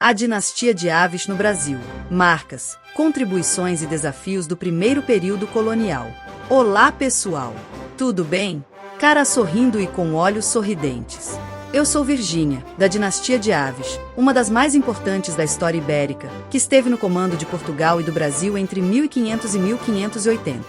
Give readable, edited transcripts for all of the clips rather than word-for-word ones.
A dinastia de Aves no Brasil. Marcas, contribuições e desafios do primeiro período colonial. Olá, pessoal! Tudo bem? Cara sorrindo e com olhos sorridentes. Eu sou Virgínia, da dinastia de Aves, uma das mais importantes da história ibérica, que esteve no comando de Portugal e do Brasil entre 1500 e 1580.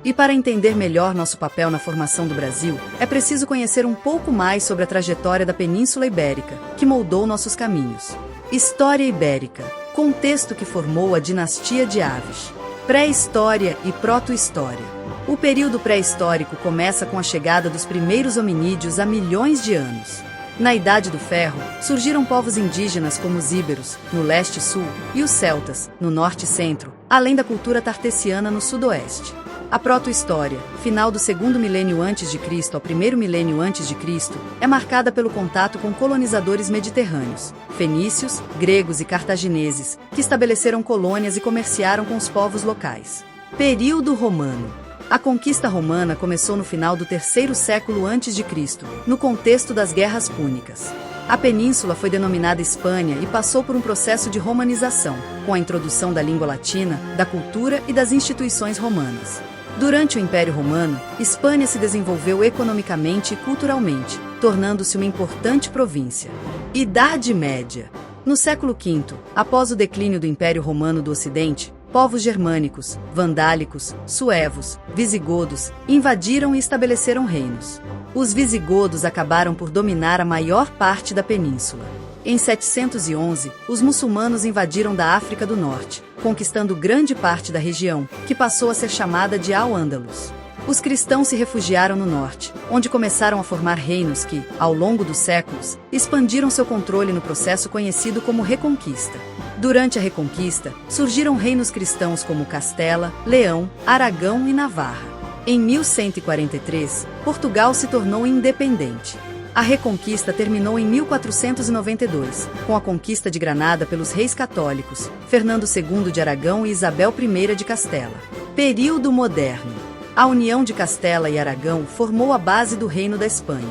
E para entender melhor nosso papel na formação do Brasil, é preciso conhecer um pouco mais sobre a trajetória da Península Ibérica, que moldou nossos caminhos. História Ibérica, contexto que formou a dinastia de Aves. Pré-história e proto-história. O período pré-histórico começa com a chegada dos primeiros hominídeos há milhões de anos. Na Idade do Ferro, surgiram povos indígenas como os íberos, no leste e sul, e os celtas, no norte e centro, além da cultura tartessiana no sudoeste. A proto-história, final do segundo milênio antes de Cristo ao primeiro milênio antes de Cristo, é marcada pelo contato com colonizadores mediterrâneos, fenícios, gregos e cartagineses, que estabeleceram colônias e comerciaram com os povos locais. Período romano. A conquista romana começou no final do terceiro século a.C., no contexto das Guerras Púnicas. A península foi denominada Espanha e passou por um processo de romanização, com a introdução da língua latina, da cultura e das instituições romanas. Durante o Império Romano, Espanha se desenvolveu economicamente e culturalmente, tornando-se uma importante província. Idade Média. No século V, após o declínio do Império Romano do Ocidente, povos germânicos, vandálicos, suevos, visigodos, invadiram e estabeleceram reinos. Os visigodos acabaram por dominar a maior parte da península. Em 711, os muçulmanos invadiram da África do Norte, conquistando grande parte da região, que passou a ser chamada de Al-Ándalus. Os cristãos se refugiaram no norte, onde começaram a formar reinos que, ao longo dos séculos, expandiram seu controle no processo conhecido como Reconquista. Durante a Reconquista, surgiram reinos cristãos como Castela, Leão, Aragão e Navarra. Em 1143, Portugal se tornou independente. A Reconquista terminou em 1492, com a conquista de Granada pelos reis católicos, Fernando II de Aragão e Isabel I de Castela. Período moderno. A união de Castela e Aragão formou a base do Reino da Espanha.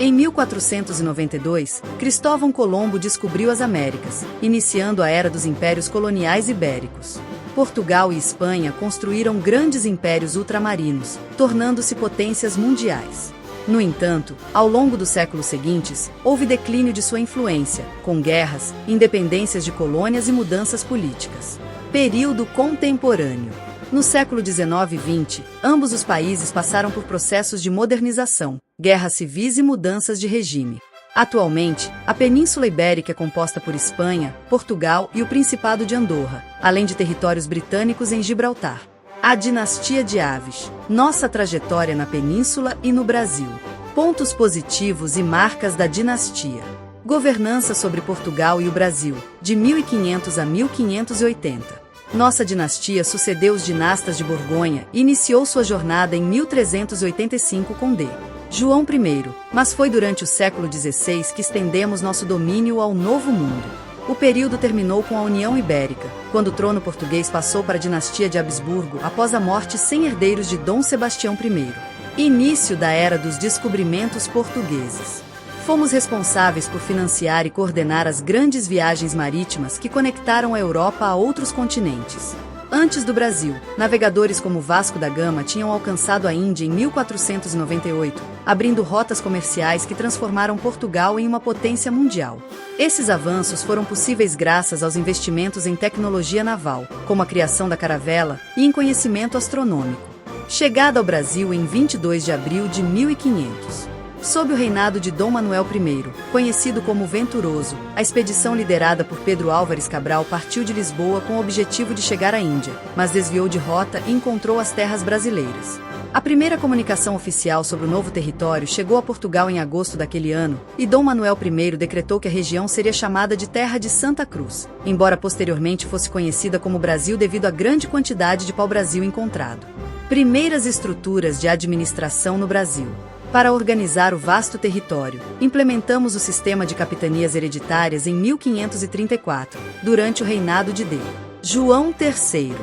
Em 1492, Cristóvão Colombo descobriu as Américas, iniciando a era dos impérios coloniais ibéricos. Portugal e Espanha construíram grandes impérios ultramarinos, tornando-se potências mundiais. No entanto, ao longo dos séculos seguintes, houve declínio de sua influência, com guerras, independências de colônias e mudanças políticas. Período contemporâneo. No século XIX e XX, ambos os países passaram por processos de modernização, guerras civis e mudanças de regime. Atualmente, a Península Ibérica é composta por Espanha, Portugal e o Principado de Andorra, além de territórios britânicos em Gibraltar. A dinastia de Aves. Nossa trajetória na Península e no Brasil. Pontos positivos e marcas da dinastia. Governança sobre Portugal e o Brasil, de 1500 a 1580. Nossa dinastia sucedeu os dinastas de Borgonha e iniciou sua jornada em 1385 com D. João I, mas foi durante o século XVI que estendemos nosso domínio ao Novo Mundo. O período terminou com a União Ibérica, quando o trono português passou para a dinastia de Habsburgo após a morte sem herdeiros de Dom Sebastião I. Início da Era dos Descobrimentos Portugueses. Fomos responsáveis por financiar e coordenar as grandes viagens marítimas que conectaram a Europa a outros continentes. Antes do Brasil, navegadores como Vasco da Gama tinham alcançado a Índia em 1498, abrindo rotas comerciais que transformaram Portugal em uma potência mundial. Esses avanços foram possíveis graças aos investimentos em tecnologia naval, como a criação da caravela, e em conhecimento astronômico. Chegada ao Brasil em 22 de abril de 1500. Sob o reinado de Dom Manuel I, conhecido como Venturoso, a expedição liderada por Pedro Álvares Cabral partiu de Lisboa com o objetivo de chegar à Índia, mas desviou de rota e encontrou as terras brasileiras. A primeira comunicação oficial sobre o novo território chegou a Portugal em agosto daquele ano, e Dom Manuel I decretou que a região seria chamada de Terra de Santa Cruz, embora posteriormente fosse conhecida como Brasil devido à grande quantidade de pau-brasil encontrado. Primeiras estruturas de administração no Brasil. Para organizar o vasto território, implementamos o sistema de capitanias hereditárias em 1534, durante o reinado de D. João III.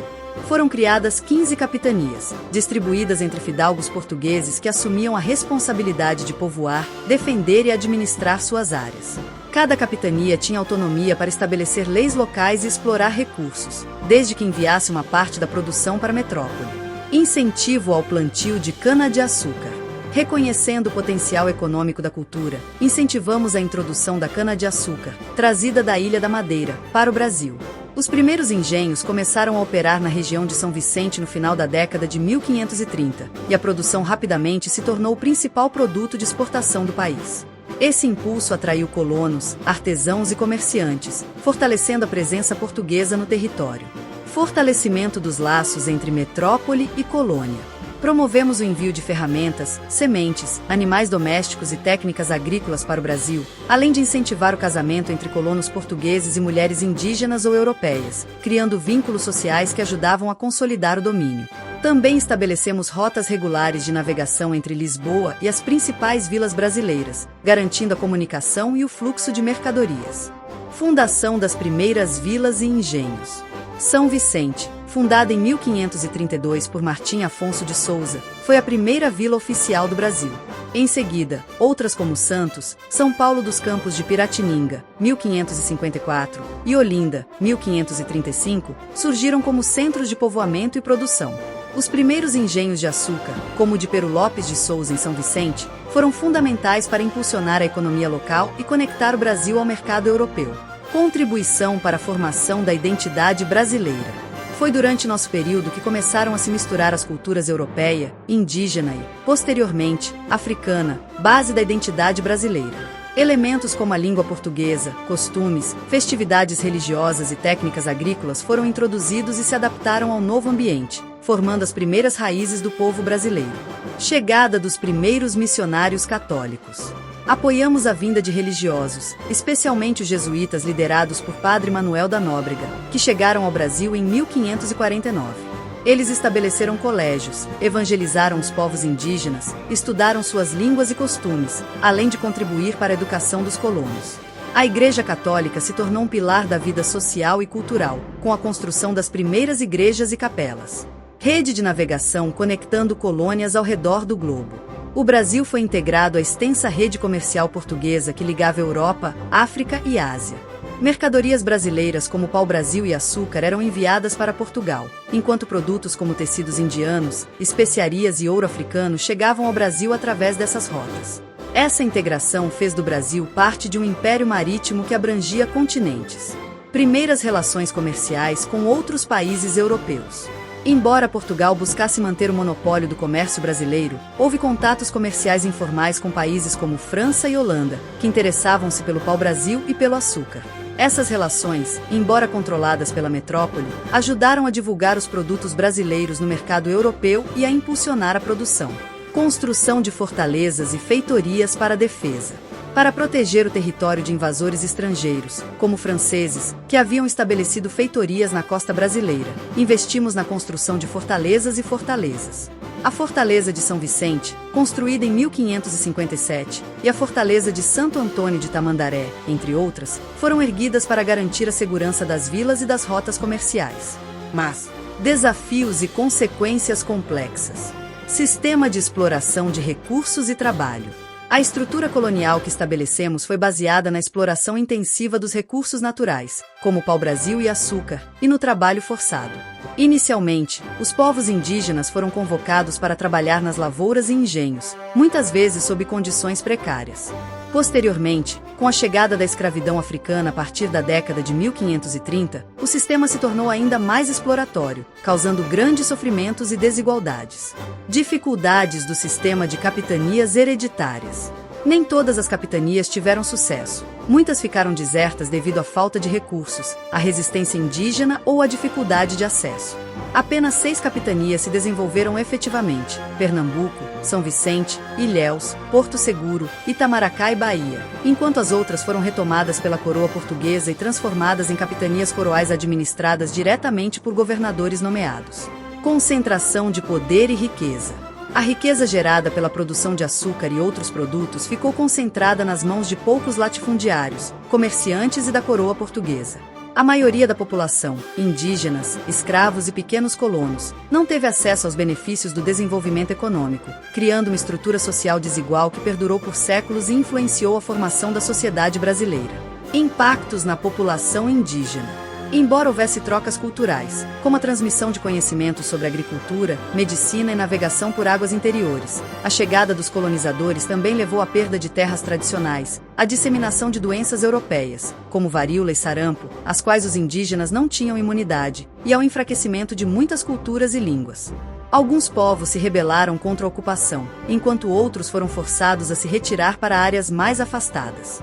Foram criadas 15 capitanias, distribuídas entre fidalgos portugueses que assumiam a responsabilidade de povoar, defender e administrar suas áreas. Cada capitania tinha autonomia para estabelecer leis locais e explorar recursos, desde que enviasse uma parte da produção para a metrópole. Incentivo ao plantio de cana-de-açúcar. Reconhecendo o potencial econômico da cultura, incentivamos a introdução da cana-de-açúcar, trazida da Ilha da Madeira, para o Brasil. Os primeiros engenhos começaram a operar na região de São Vicente no final da década de 1530, e a produção rapidamente se tornou o principal produto de exportação do país. Esse impulso atraiu colonos, artesãos e comerciantes, fortalecendo a presença portuguesa no território. Fortalecimento dos laços entre metrópole e colônia. Promovemos o envio de ferramentas, sementes, animais domésticos e técnicas agrícolas para o Brasil, além de incentivar o casamento entre colonos portugueses e mulheres indígenas ou europeias, criando vínculos sociais que ajudavam a consolidar o domínio. Também estabelecemos rotas regulares de navegação entre Lisboa e as principais vilas brasileiras, garantindo a comunicação e o fluxo de mercadorias. Fundação das primeiras vilas e engenhos. São Vicente, fundada em 1532 por Martim Afonso de Souza, foi a primeira vila oficial do Brasil. Em seguida, outras como Santos, São Paulo dos Campos de Piratininga, 1554, e Olinda, 1535, surgiram como centros de povoamento e produção. Os primeiros engenhos de açúcar, como o de Pero Lopes de Souza em São Vicente, foram fundamentais para impulsionar a economia local e conectar o Brasil ao mercado europeu. Contribuição para a formação da identidade brasileira. Foi durante nosso período que começaram a se misturar as culturas europeia, indígena e, posteriormente, africana, base da identidade brasileira. Elementos como a língua portuguesa, costumes, festividades religiosas e técnicas agrícolas foram introduzidos e se adaptaram ao novo ambiente, formando as primeiras raízes do povo brasileiro. Chegada dos primeiros missionários católicos. Apoiamos a vinda de religiosos, especialmente os jesuítas liderados por Padre Manuel da Nóbrega, que chegaram ao Brasil em 1549. Eles estabeleceram colégios, evangelizaram os povos indígenas, estudaram suas línguas e costumes, além de contribuir para a educação dos colonos. A Igreja Católica se tornou um pilar da vida social e cultural, com a construção das primeiras igrejas e capelas. Rede de navegação conectando colônias ao redor do globo. O Brasil foi integrado à extensa rede comercial portuguesa que ligava Europa, África e Ásia. Mercadorias brasileiras como pau-brasil e açúcar eram enviadas para Portugal, enquanto produtos como tecidos indianos, especiarias e ouro africano chegavam ao Brasil através dessas rotas. Essa integração fez do Brasil parte de um império marítimo que abrangia continentes. Primeiras relações comerciais com outros países europeus. Embora Portugal buscasse manter o monopólio do comércio brasileiro, houve contatos comerciais informais com países como França e Holanda, que interessavam-se pelo pau-brasil e pelo açúcar. Essas relações, embora controladas pela metrópole, ajudaram a divulgar os produtos brasileiros no mercado europeu e a impulsionar a produção. Construção de fortalezas e feitorias para a defesa. Para proteger o território de invasores estrangeiros, como franceses, que haviam estabelecido feitorias na costa brasileira, investimos na construção de fortalezas e fortalezas. A Fortaleza de São Vicente, construída em 1557, e a Fortaleza de Santo Antônio de Tamandaré, entre outras, foram erguidas para garantir a segurança das vilas e das rotas comerciais. Mas, desafios e consequências complexas. Sistema de exploração de recursos e trabalho. A estrutura colonial que estabelecemos foi baseada na exploração intensiva dos recursos naturais, como pau-brasil e açúcar, e no trabalho forçado. Inicialmente, os povos indígenas foram convocados para trabalhar nas lavouras e engenhos, muitas vezes sob condições precárias. Posteriormente, com a chegada da escravidão africana a partir da década de 1530, o sistema se tornou ainda mais exploratório, causando grandes sofrimentos e desigualdades. Dificuldades do sistema de capitanias hereditárias. Nem todas as capitanias tiveram sucesso. Muitas ficaram desertas devido à falta de recursos, à resistência indígena ou à dificuldade de acesso. Apenas 6 capitanias se desenvolveram efetivamente: Pernambuco, São Vicente, Ilhéus, Porto Seguro, Itamaracá e Bahia, enquanto as outras foram retomadas pela coroa portuguesa e transformadas em capitanias coroais administradas diretamente por governadores nomeados. Concentração de poder e riqueza. A riqueza gerada pela produção de açúcar e outros produtos ficou concentrada nas mãos de poucos latifundiários, comerciantes e da coroa portuguesa. A maioria da população, indígenas, escravos e pequenos colonos, não teve acesso aos benefícios do desenvolvimento econômico, criando uma estrutura social desigual que perdurou por séculos e influenciou a formação da sociedade brasileira. Impactos na população indígena. Embora houvesse trocas culturais, como a transmissão de conhecimentos sobre agricultura, medicina e navegação por águas interiores, a chegada dos colonizadores também levou à perda de terras tradicionais, à disseminação de doenças europeias, como varíola e sarampo, às quais os indígenas não tinham imunidade, e ao enfraquecimento de muitas culturas e línguas. Alguns povos se rebelaram contra a ocupação, enquanto outros foram forçados a se retirar para áreas mais afastadas.